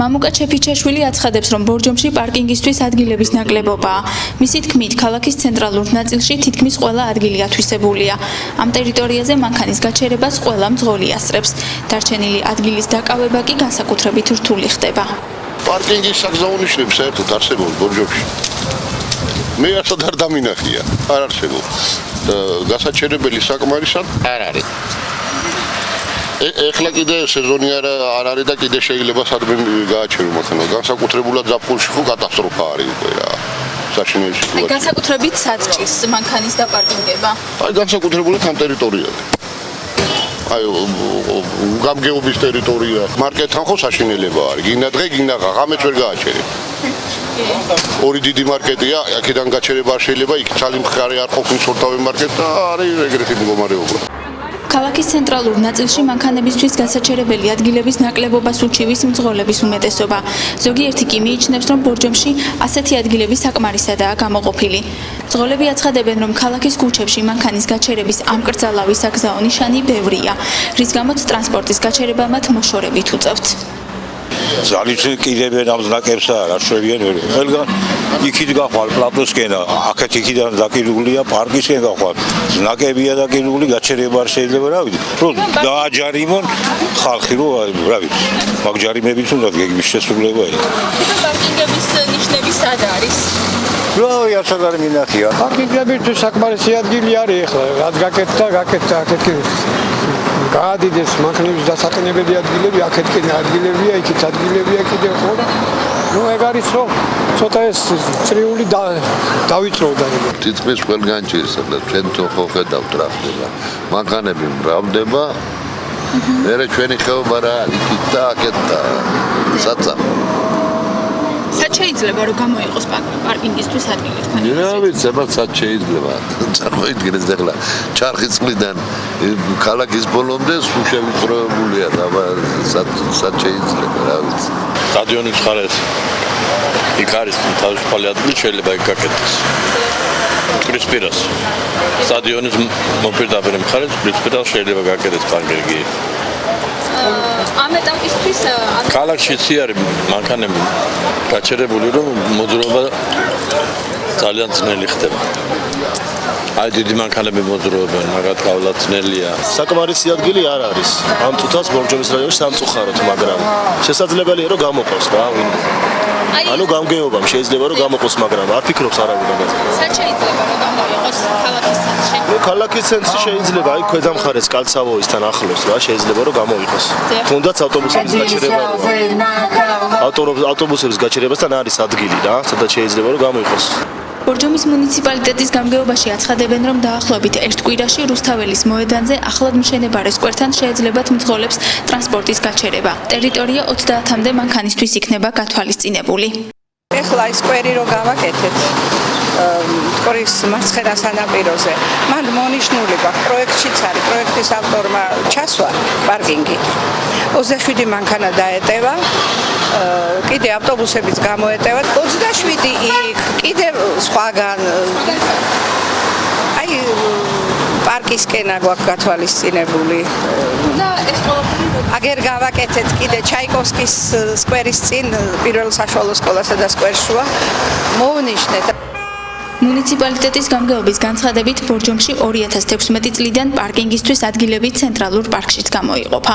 მამუკა ჩეფიჩაშვილი აცხადებს, რომ ბორჯომში პარკინგისთვის ადგილების ნაკლებობაა. მისი თქმით, ქალაქის ცენტრალურ ნაწილში თითქმის ყველა ადგილი ათვისებულია. ამ ტერიტორიაზე მანქანის გაჩერებას ყველა მძღოლი ასწრებს. დარჩენილი ადგილის დაკავება კი განსაკუთრებით რთული ხდება. პარკინგის საგზაო ნიშნები საერთოდ არსებობს ბორჯომში. მე ასად არ დამინახია, არ არსებობს. გასაჩერებელი საკმარისად არ არის. ეხლა კიდე სეზონი არ არის და კიდე შეიძლება სადმე გააჩერო მაგრამ განსაკუთრებულად ზაფხულში ხო კატასტროფა არის უკვე რა. საშინელი სიტუაცია. განსაკუთრებით სად-ჭირს მანქანის დაპარკინგება? განსაკუთრებულად ამ ტერიტორიაზე. გამგეობის ტერიტორია. მარკეტთან ხო საშინელება არის. გინდა დღე, გინდა ღამეც ვერ გააჩერებ. ორი დიდი მარკეტია, აქედან გაჩერება არ შეიძლება, იქ ძალიან მხარე არ ყოფნის ორთავე მარკეტი და არის ეგრეთი მდგომარეობა. ქალაქის ცენტრალურ ნაწილში მანქანებისთვის გასაჩერებელი ადგილების ნაკლებობას უჩივის მძღოლების უმეტესობა. ზოგიერთი კი მიიჩნევს, რომ ბორჯომში ასეთი ადგილები საკმარისადაა გამოყოფილი. მძღოლები აცხადებენ, რომ ქალაქის ქუჩებში მანქანის გაჩერების ამკრძალავი საგზაო ნიშანი ბევრია, რის გამოც ტრანსპორტის გაჩერება მათ მოშორებით უწევთ. ძალიან კიდევენ ამ ზნაკებს არ შვებიან ვერ. ყველგან იქით გახვალ პლატოსკენ, აქეთ იქიდან დაკიდულია პარკისკენ გახვალ. ზნაკებია დაკიდული, გაჩერება არ შეიძლება რა ვიცი. რომ დააჯარიმონ ხალხი რო რა ვიცი. მაგ ჯარიმებით უნდა გეგმის შესრულება იქ. პარკინგების ნიშნები სად არის? რა არც არ მინახია. პარკინგებისთვის საკმარისი ადგილი არის ახლა, რაც გაკეთდა, აქეთ გაადიდეს მანქანების დასაყენებელი ადგილები, აქეთ კი ადგილებია, იქით ადგილებია კიდევ ხო და ნუ ეგ არის რომ ცოტა ეს წრიული დავიწროვდა. თითქმის ყველგან ჭირს და ჩვენ ხო ხედავთ რა ხდება. მანქანები მრავლდება. მერე ჩვენი ხეობა რა იქით და აქეთ და საწაფო. სად შეიძლება რომ გამოიყოს პარკინგისთვის ადგილი თქვენ? რა ვიცი, სად შეიძლება. წარმოიდგინეთ ახლა ჩარხი წყლიდან ქალაქის ბოლომდე სულ შევიწროებულია და სად შეიძლება რა ვიცი. სტადიონის მხარეს იქ არის თავისუფალი ადგილი, შეიძლება იქ გაკეთდეს. მტკვრის პირას. სტადიონის მოპირდაპირე მხარეს მტკვრის პირას შეიძლება გაკეთდეს პარკინგი. ამ ეტაპისთვის ქალაქშიც არის მანქანები გაჩერებული, რომ მოძრაობა ძალიან ძნელი ხდება. აი დიდი მანქანები მოძრაობენ, მაგრამ გავლაც ძნელია. საკმარისი ადგილი არ არის. ამ წუთას ბორჯომის რაიონში სამწუხაროდ, მაგრამ შესაძლებელია რომ გამოყოს რა ვინმე. ანუ გამგეობამ შეიძლება რომ გამოყოს, მაგრამ არ ფიქრობს არავინ ამაზე. სად შეიძლება რომ გამოიყოს ქალაქის ცენტრში? ქალაქის ცენტრში შეიძლება, აი ქვედა მხარეს კალცავოისთან ახლოს რა, შეიძლება რომ გამოიყოს. თუნდაც ავტობუსების გაჩერება ავტობუსების გაჩერებასთან არის ადგილი რა, სადაც შეიძლება რომ გამოიყოს. ბორჯომის მუნიციპალიტეტის გამგეობაში აცხადებენ, რომ დაახლოებით ერთ კვირაში რუსთაველის მოედანზე ახლად მშენებარე სკვერთან შეეძლებათ მძღოლებს ტრანსპორტის გაჩერება. ტერიტორია 30-მდე მანქანისთვის იქნება გათვალისწინებული. ეხლა ის სკვერი რო გავაკეთეთ მტკვრის მარცხენა სანაპიროზე. მან მონიშნული გაქვს პროექტშიც არის, პროექტის ავტორმა ჩასვა პარკინგი. 27 მანქანა დაეტევა. კიდე ავტობუსებიც გამოეტევა 27 იქ კიდე სხვაგან აი პარკისკენა გვაქვს გათვალისწინებული და ეს ყველაფერი აგერ გავაკეთეთ კიდე ჩაიკოვსკის სკვერის წინ პირველ საშუალო სკოლასა და სკვერს შუა მოვნიშნეთ. მუნიციპალიტეტის გამგეობის განცხადებით ბორჯომში 2016 წლიდან პარკინგისთვის ადგილები ცენტრალურ პარკშიც გამოიყოფა.